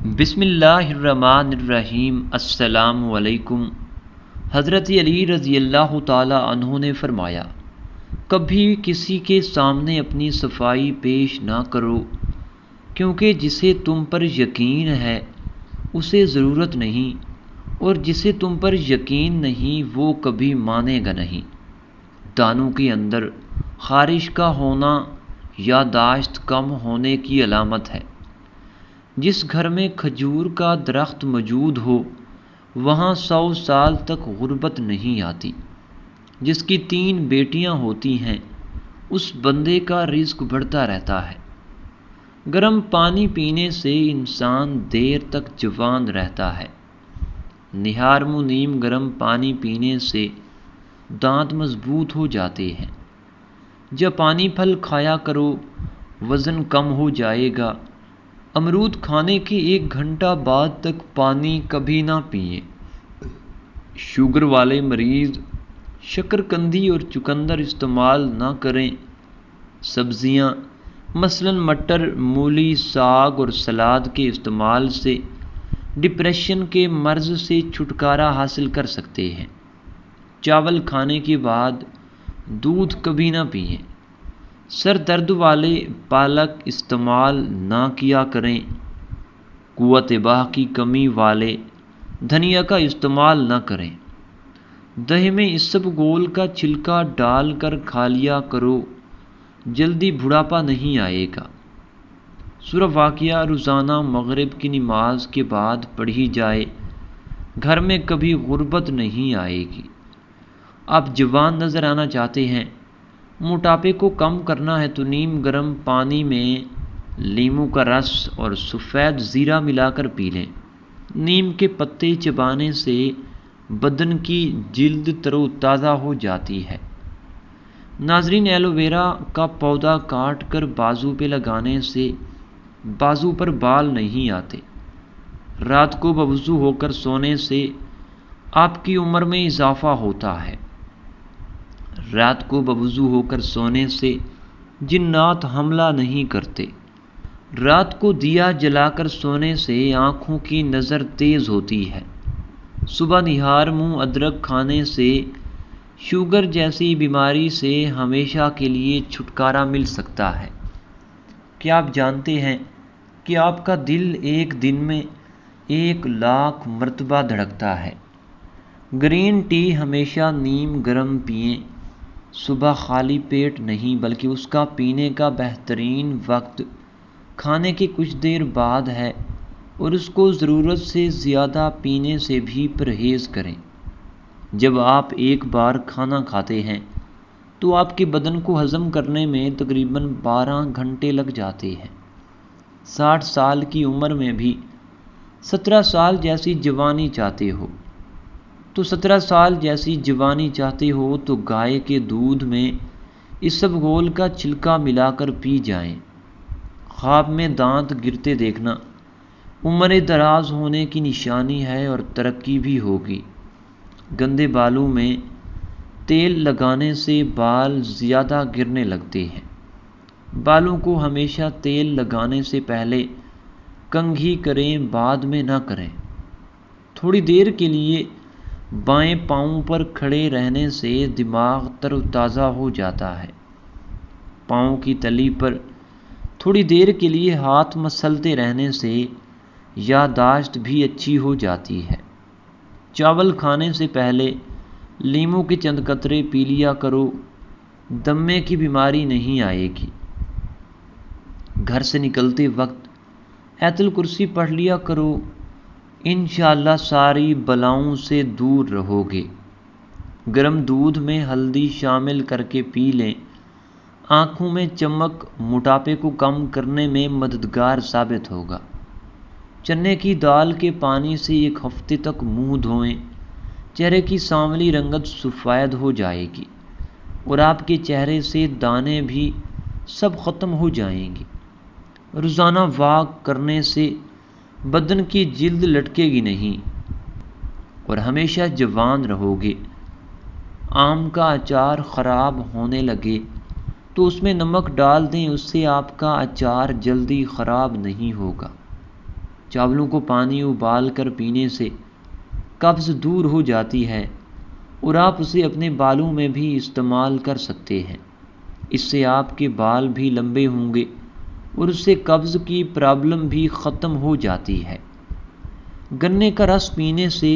بسم اللہ الرحمن الرحیم۔ السلام علیکم۔ حضرت علی رضی اللہ تعالی عنہ نے فرمایا، کبھی کسی کے سامنے اپنی صفائی پیش نہ کرو، کیونکہ جسے تم پر یقین ہے اسے ضرورت نہیں، اور جسے تم پر یقین نہیں وہ کبھی مانے گا نہیں۔ دانوں کے اندر خارش کا ہونا یادداشت کم ہونے کی علامت ہے۔ جس گھر میں کھجور کا درخت موجود ہو وہاں 100 سال تک غربت نہیں آتی۔ جس کی 3 بیٹیاں ہوتی ہیں اس بندے کا رزق بڑھتا رہتا ہے۔ گرم پانی پینے سے انسان دیر تک جوان رہتا ہے۔ نہار منیم گرم پانی پینے سے دانت مضبوط ہو جاتے ہیں۔ جاپانی پھل کھایا کرو، وزن کم ہو جائے گا۔ امرود کھانے کے 1 گھنٹہ بعد تک پانی کبھی نہ پئیں۔ شوگر والے مریض شکرکندی اور چقندر استعمال نہ کریں۔ سبزیاں مثلاً مٹر، مولی، ساگ اور سلاد کے استعمال سے ڈپریشن کے مرض سے چھٹکارا حاصل کر سکتے ہیں۔ چاول کھانے کے بعد دودھ کبھی نہ پئیں۔ سر درد والے پالک استعمال نہ کیا کریں۔ قوت باہ کی کمی والے دھنیا کا استعمال نہ کریں۔ دہی میں اسبگول کا چھلکا ڈال کر کھا لیا کرو، جلدی بڑھاپا نہیں آئے گا۔ سورہ واقعہ روزانہ مغرب کی نماز کے بعد پڑھی جائے، گھر میں کبھی غربت نہیں آئے گی۔ آپ جوان نظر آنا چاہتے ہیں، موٹاپے کو کم کرنا ہے تو نیم گرم پانی میں لیموں کا رس اور سفید زیرہ ملا کر پی لیں۔ نیم کے پتے چبانے سے بدن کی جلد تر و تازہ ہو جاتی ہے۔ ناظرین، ایلو ویرا کا پودا کاٹ کر بازو پہ لگانے سے بازو پر بال نہیں آتے۔ رات کو بوضو ہو کر سونے سے آپ کی عمر میں اضافہ ہوتا ہے۔ رات کو بوضو ہو کر سونے سے جنات حملہ نہیں کرتے۔ رات کو دیا جلا کر سونے سے آنکھوں کی نظر تیز ہوتی ہے۔ صبح نہار منہ ادرک کھانے سے شوگر جیسی بیماری سے ہمیشہ کے لیے چھٹکارا مل سکتا ہے۔ کیا آپ جانتے ہیں کہ آپ کا دل ایک دن میں 1,00,000 مرتبہ دھڑکتا ہے؟ گرین ٹی ہمیشہ نیم گرم پئیں۔ صبح خالی پیٹ نہیں بلکہ اس کا پینے کا بہترین وقت کھانے کے کچھ دیر بعد ہے، اور اس کو ضرورت سے زیادہ پینے سے بھی پرہیز کریں۔ جب آپ ایک بار کھانا کھاتے ہیں تو آپ کے بدن کو ہضم کرنے میں تقریباً 12 گھنٹے لگ جاتے ہیں۔ 60 سال کی عمر میں بھی 17 سال جیسی جوانی چاہتے ہو تو 17 سال جیسی جوانی چاہتے ہو تو گائے کے دودھ میں اسبگول کا چھلکا ملا کر پی جائیں۔ خواب میں دانت گرتے دیکھنا عمر دراز ہونے کی نشانی ہے اور ترقی بھی ہوگی۔ گندے بالوں میں تیل لگانے سے بال زیادہ گرنے لگتے ہیں۔ بالوں کو ہمیشہ تیل لگانے سے پہلے کنگھی کریں، بعد میں نہ کریں۔ تھوڑی دیر کے لیے بائیں پاؤں پر کھڑے رہنے سے دماغ تر و تازہ ہو جاتا ہے۔ پاؤں کی تلی پر تھوڑی دیر کے لیے ہاتھ مسلتے رہنے سے یادداشت بھی اچھی ہو جاتی ہے۔ چاول کھانے سے پہلے لیموں کے چند قطرے پی لیا کرو، دمے کی بیماری نہیں آئے گی۔ گھر سے نکلتے وقت آیت الکرسی پڑھ لیا کرو، انشاءاللہ ساری بلاؤں سے دور رہو گے۔ گرم دودھ میں ہلدی شامل کر کے پی لیں۔ آنکھوں میں چمک موٹاپے کو کم کرنے میں مددگار ثابت ہوگا۔ چنے کی دال کے پانی سے 1 ہفتے تک منہ دھوئیں، چہرے کی سانولی رنگت سفید ہو جائے گی اور آپ کے چہرے سے دانے بھی سب ختم ہو جائیں گی۔ روزانہ واک کرنے سے بدن کی جلد لٹکے گی نہیں اور ہمیشہ جوان رہو گے۔ آم کا اچار خراب ہونے لگے تو اس میں نمک ڈال دیں، اس سے آپ کا اچار جلدی خراب نہیں ہوگا۔ چاولوں کو پانی ابال کر پینے سے قبض دور ہو جاتی ہے اور آپ اسے اپنے بالوں میں بھی استعمال کر سکتے ہیں۔ اس سے آپ کے بال بھی لمبے ہوں گے اور اس سے قبض کی پرابلم بھی ختم ہو جاتی ہے۔ گنے کا رس پینے سے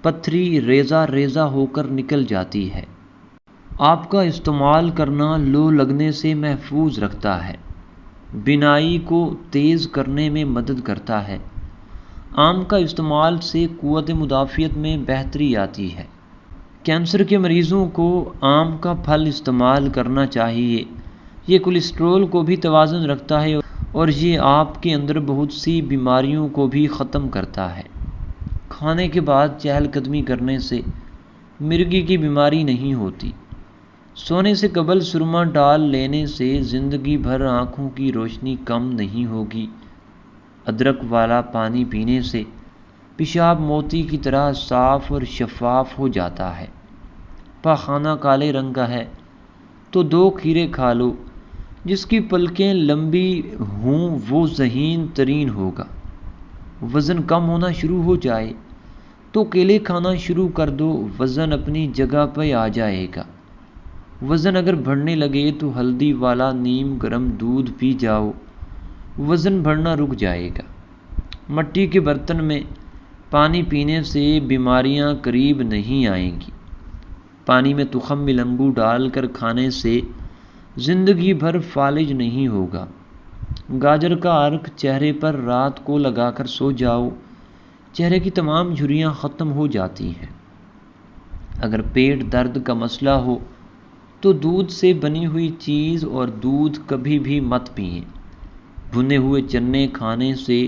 پتھری ریزہ ریزہ ہو کر نکل جاتی ہے۔ آپ کا استعمال کرنا لو لگنے سے محفوظ رکھتا ہے، بینائی کو تیز کرنے میں مدد کرتا ہے۔ آم کا استعمال سے قوت مدافعت میں بہتری آتی ہے۔ کینسر کے مریضوں کو آم کا پھل استعمال کرنا چاہیے۔ یہ کولیسٹرول کو بھی توازن رکھتا ہے اور یہ آپ کے اندر بہت سی بیماریوں کو بھی ختم کرتا ہے۔ کھانے کے بعد چہل قدمی کرنے سے مرگی کی بیماری نہیں ہوتی۔ سونے سے قبل سرما ڈال لینے سے زندگی بھر آنکھوں کی روشنی کم نہیں ہوگی۔ ادرک والا پانی پینے سے پیشاب موتی کی طرح صاف اور شفاف ہو جاتا ہے۔ پاخانہ کالے رنگ کا ہے تو 2 کھیرے کھا لو۔ جس کی پلکیں لمبی ہوں وہ ذہین ترین ہوگا۔ وزن کم ہونا شروع ہو جائے تو کیلے کھانا شروع کر دو، وزن اپنی جگہ پہ آ جائے گا۔ وزن اگر بڑھنے لگے تو ہلدی والا نیم گرم دودھ پی جاؤ، وزن بڑھنا رک جائے گا۔ مٹی کے برتن میں پانی پینے سے بیماریاں قریب نہیں آئیں گی۔ پانی میں تخم ملنگو ڈال کر کھانے سے زندگی بھر فالج نہیں ہوگا۔ گاجر کا عرق چہرے پر رات کو لگا کر سو جاؤ، چہرے کی تمام جھریاں ختم ہو جاتی ہیں۔ اگر پیٹ درد کا مسئلہ ہو تو دودھ سے بنی ہوئی چیز اور دودھ کبھی بھی مت پئیں۔ بھنے ہوئے چنے کھانے سے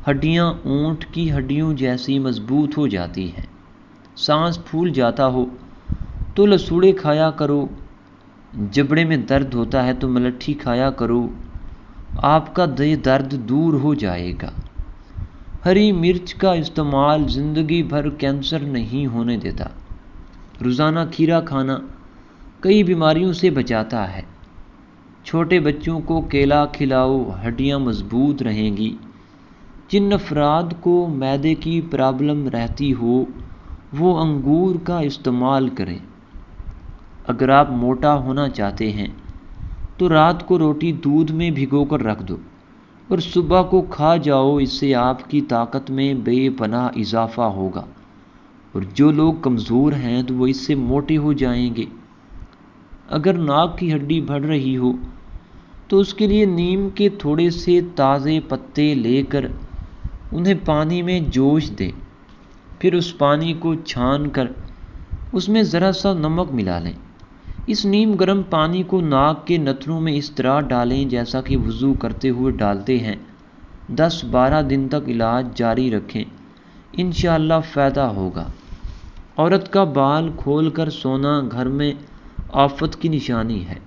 ہڈیاں اونٹ کی ہڈیوں جیسی مضبوط ہو جاتی ہیں۔ سانس پھول جاتا ہو تو لسوڑے کھایا کرو۔ جبڑے میں درد ہوتا ہے تو ملٹھی کھایا کرو، آپ کا درد دور ہو جائے گا۔ ہری مرچ کا استعمال زندگی بھر کینسر نہیں ہونے دیتا۔ روزانہ کھیرا کھانا کئی بیماریوں سے بچاتا ہے۔ چھوٹے بچوں کو کیلا کھلاؤ، ہڈیاں مضبوط رہیں گی۔ جن افراد کو معدے کی پرابلم رہتی ہو وہ انگور کا استعمال کریں۔ اگر آپ موٹا ہونا چاہتے ہیں تو رات کو روٹی دودھ میں بھگو کر رکھ دو اور صبح کو کھا جاؤ، اس سے آپ کی طاقت میں بے پناہ اضافہ ہوگا، اور جو لوگ کمزور ہیں تو وہ اس سے موٹے ہو جائیں گے۔ اگر ناک کی ہڈی بڑھ رہی ہو تو اس کے لیے نیم کے تھوڑے سے تازے پتے لے کر انہیں پانی میں جوش دیں، پھر اس پانی کو چھان کر اس میں ذرا سا نمک ملا لیں۔ اس نیم گرم پانی کو ناک کے نتنوں میں اس طرح ڈالیں جیسا کہ وضو کرتے ہوئے ڈالتے ہیں۔ 10-12 دن تک علاج جاری رکھیں، انشاءاللہ فائدہ ہوگا۔ عورت کا بال کھول کر سونا گھر میں آفت کی نشانی ہے۔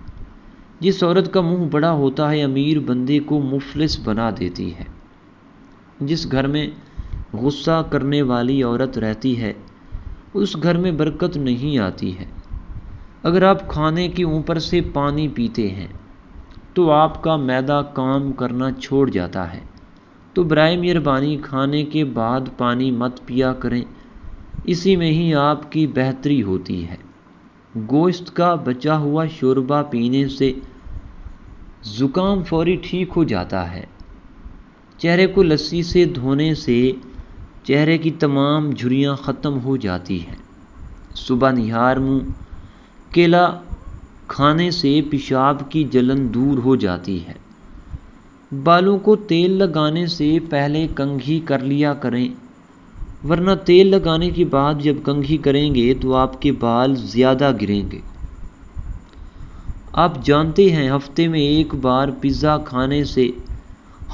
جس عورت کا منہ بڑا ہوتا ہے امیر بندے کو مفلس بنا دیتی ہے۔ جس گھر میں غصہ کرنے والی عورت رہتی ہے اس گھر میں برکت نہیں آتی ہے۔ اگر آپ کھانے کے اوپر سے پانی پیتے ہیں تو آپ کا معدہ کام کرنا چھوڑ جاتا ہے، تو برائے مہربانی کھانے کے بعد پانی مت پیا کریں، اسی میں ہی آپ کی بہتری ہوتی ہے۔ گوشت کا بچا ہوا شوربہ پینے سے زکام فوری ٹھیک ہو جاتا ہے۔ چہرے کو لسی سے دھونے سے چہرے کی تمام جھریاں ختم ہو جاتی ہیں۔ صبح نہار منہ کیلا کھانے سے پیشاب کی جلن دور ہو جاتی ہے۔ بالوں کو تیل لگانے سے پہلے کنگھی کر لیا کریں، ورنہ تیل لگانے کے بعد جب کنگھی کریں گے تو آپ کے بال زیادہ گریں گے۔ آپ جانتے ہیں ہفتے میں 1 بار پیزا کھانے سے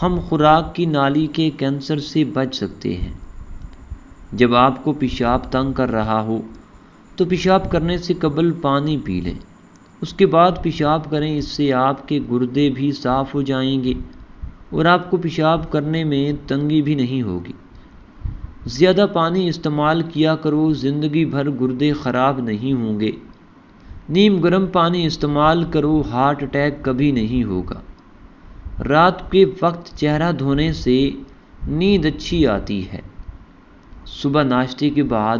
ہم خوراک کی نالی کے کینسر سے بچ سکتے ہیں۔ جب آپ کو پیشاب تنگ کر رہا ہو تو پیشاب کرنے سے قبل پانی پی لیں، اس کے بعد پیشاب کریں، اس سے آپ کے گردے بھی صاف ہو جائیں گے اور آپ کو پیشاب کرنے میں تنگی بھی نہیں ہوگی۔ زیادہ پانی استعمال کیا کرو، زندگی بھر گردے خراب نہیں ہوں گے۔ نیم گرم پانی استعمال کرو، ہارٹ اٹیک کبھی نہیں ہوگا۔ رات کے وقت چہرہ دھونے سے نیند اچھی آتی ہے۔ صبح ناشتے کے بعد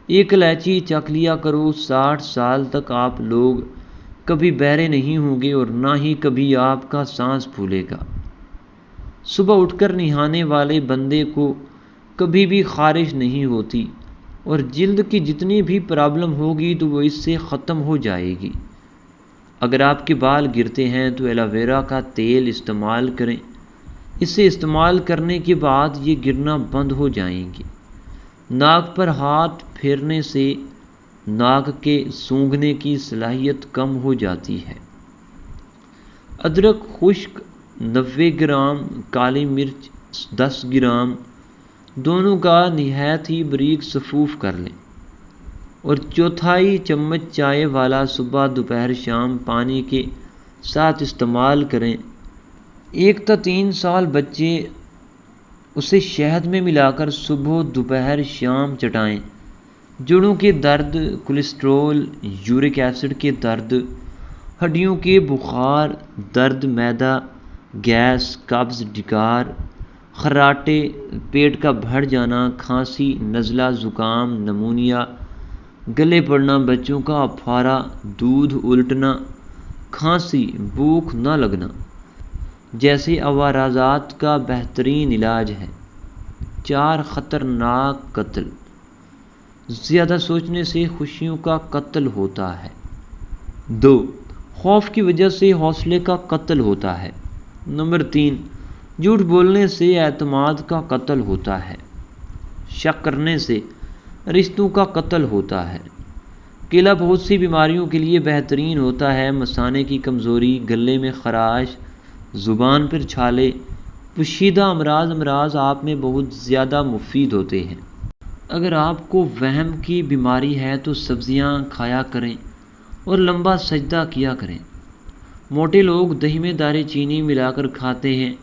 ایک الائچی چکھ لیا کرو، 60 سال تک آپ لوگ کبھی بہرے نہیں ہوں گے اور نہ ہی کبھی آپ کا سانس پھولے گا۔ صبح اٹھ کر نہانے والے بندے کو کبھی بھی خارش نہیں ہوتی اور جلد کی جتنی بھی پرابلم ہوگی تو وہ اس سے ختم ہو جائے گی۔ اگر آپ کے بال گرتے ہیں تو ایلو ویرا کا تیل استعمال کریں، اسے استعمال کرنے کے بعد یہ گرنا بند ہو جائیں گے۔ ناک پر ہاتھ پھیرنے سے ناک کے سونگھنے کی صلاحیت کم ہو جاتی ہے۔ ادرک خشک 90 گرام، کالی مرچ 10 گرام، دونوں کا نہایت ہی باریک سفوف کر لیں اور 1/4 چمچ چائے والا صبح دوپہر شام پانی کے ساتھ استعمال کریں۔ 1 تا 3 سال بچے اسے شہد میں ملا کر صبح دوپہر شام چٹائیں۔ جوڑوں کے درد، کولیسٹرول، یورک ایسڈ کے درد، ہڈیوں کے بخار، درد معدہ، گیس، قبض، ڈکار، خراٹے، پیٹ کا بڑھ جانا، کھانسی، نزلہ، زکام، نمونیا، گلے پڑنا، بچوں کا پھارا، دودھ الٹنا، کھانسی، بھوک نہ لگنا جیسے عوارضات کا بہترین علاج ہے۔ 4 خطرناک قتل۔ زیادہ سوچنے سے خوشیوں کا قتل ہوتا ہے۔ 2 خوف کی وجہ سے حوصلے کا قتل ہوتا ہے۔ نمبر 3 جھوٹ بولنے سے اعتماد کا قتل ہوتا ہے۔ شک کرنے سے رشتوں کا قتل ہوتا ہے۔ کیلا بہت سی بیماریوں کے لیے بہترین ہوتا ہے۔ مثانے کی کمزوری، گلے میں خراش، زبان پر چھالے، پوشیدہ امراض آپ میں بہت زیادہ مفید ہوتے ہیں۔ اگر آپ کو وہم کی بیماری ہے تو سبزیاں کھایا کریں اور لمبا سجدہ کیا کریں۔ موٹے لوگ دہی میں دارے چینی ملا کر کھاتے ہیں،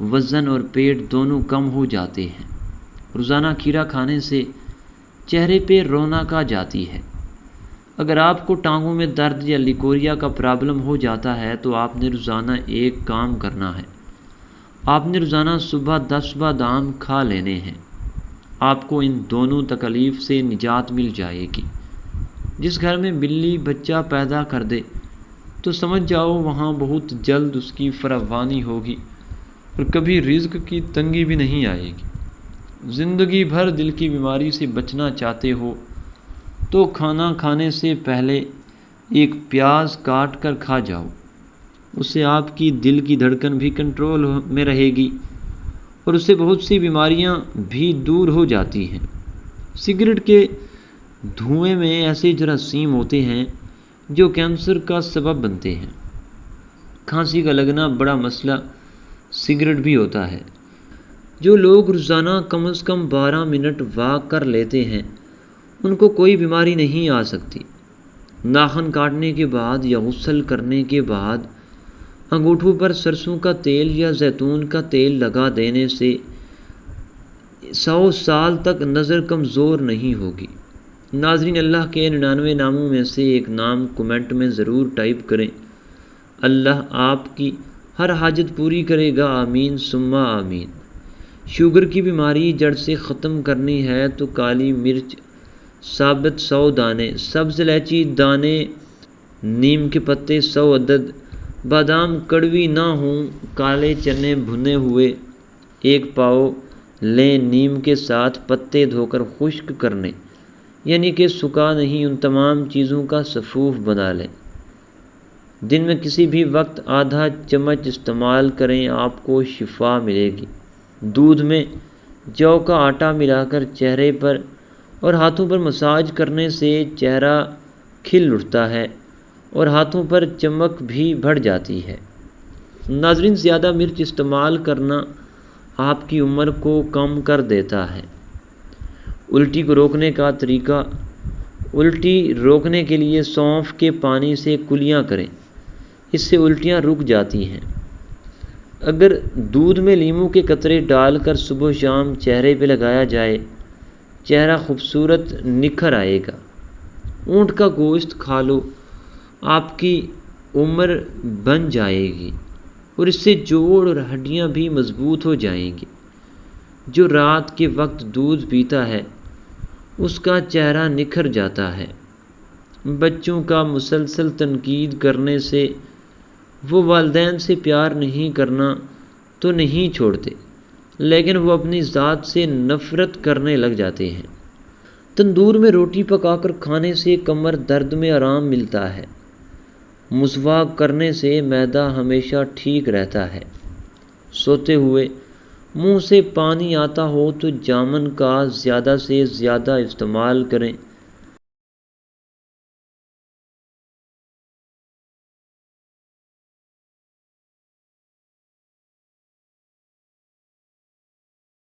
وزن اور پیٹ دونوں کم ہو جاتے ہیں۔ روزانہ کھیرا کھانے سے چہرے پہ رونق آ جاتی ہے۔ اگر آپ کو ٹانگوں میں درد یا لیکوریا کا پرابلم ہو جاتا ہے تو آپ نے روزانہ ایک کام کرنا ہے، آپ نے روزانہ صبح 10 بادام کھا لینے ہیں۔ آپ کو ان دونوں تکلیف سے نجات مل جائے گی۔ جس گھر میں بلی بچہ پیدا کر دے تو سمجھ جاؤ وہاں بہت جلد اس کی فراوانی ہوگی اور کبھی رزق کی تنگی بھی نہیں آئے گی۔ زندگی بھر دل کی بیماری سے بچنا چاہتے ہو تو کھانا کھانے سے پہلے ایک پیاز کاٹ کر کھا جاؤ، اس سے آپ کی دل کی دھڑکن بھی کنٹرول میں رہے گی اور اس سے بہت سی بیماریاں بھی دور ہو جاتی ہیں۔ سگریٹ کے دھوئیں میں ایسے جراثیم ہوتے ہیں جو کینسر کا سبب بنتے ہیں۔ کھانسی کا لگنا بڑا مسئلہ سگریٹ بھی ہوتا ہے۔ جو لوگ روزانہ کم از کم 12 منٹ واک کر لیتے ہیں ان کو کوئی بیماری نہیں آ سکتی۔ ناخن کاٹنے کے بعد یا غسل کرنے کے بعد انگوٹھوں پر سرسوں کا تیل یا زیتون کا تیل لگا دینے سے 100 سال تک نظر کمزور نہیں ہوگی۔ ناظرین، اللہ کے 99 ناموں میں سے ایک نام کمنٹ میں ضرور ٹائپ کریں۔ اللہ آپ کی ہر حاجت پوری کرے گا، آمین ثم آمین۔ شوگر کی بیماری جڑ سے ختم کرنی ہے تو کالی مرچ ثابت 100 دانے، سبز الائچی دانے، نیم کے پتے 100 عدد، بادام کڑوی نہ ہوں، کالے چنے بھنے ہوئے 1 پاؤ لیں، نیم کے ساتھ پتے دھو کر خشک کرنے یعنی کہ سکھا نہیں، ان تمام چیزوں کا سفوف بنا لیں۔ دن میں کسی بھی وقت آدھا چمچ استعمال کریں، آپ کو شفا ملے گی۔ دودھ میں جو کا آٹا ملا کر چہرے پر اور ہاتھوں پر مساج کرنے سے چہرہ کھل اٹھتا ہے اور ہاتھوں پر چمک بھی بڑھ جاتی ہے۔ ناظرین، زیادہ مرچ استعمال کرنا آپ کی عمر کو کم کر دیتا ہے۔ الٹی کو روکنے کا طریقہ: الٹی روکنے کے لیے سونف کے پانی سے کلیاں کریں، اس سے الٹیاں رک جاتی ہیں۔ اگر دودھ میں لیموں کے قطرے ڈال کر صبح و شام چہرے پہ لگایا جائے، چہرہ خوبصورت نکھر آئے گا۔ اونٹ کا گوشت کھا لو، آپ کی عمر بن جائے گی اور اس سے جوڑ اور ہڈیاں بھی مضبوط ہو جائیں گی۔ جو رات کے وقت دودھ پیتا ہے اس کا چہرہ نکھر جاتا ہے۔ بچوں کا مسلسل تنقید کرنے سے وہ والدین سے پیار نہیں کرنا تو نہیں چھوڑتے، لیکن وہ اپنی ذات سے نفرت کرنے لگ جاتے ہیں۔ تندور میں روٹی پکا کر کھانے سے کمر درد میں آرام ملتا ہے۔ مسواک کرنے سے معدہ ہمیشہ ٹھیک رہتا ہے۔ سوتے ہوئے منہ سے پانی آتا ہو تو جامن کا زیادہ سے زیادہ استعمال کریں۔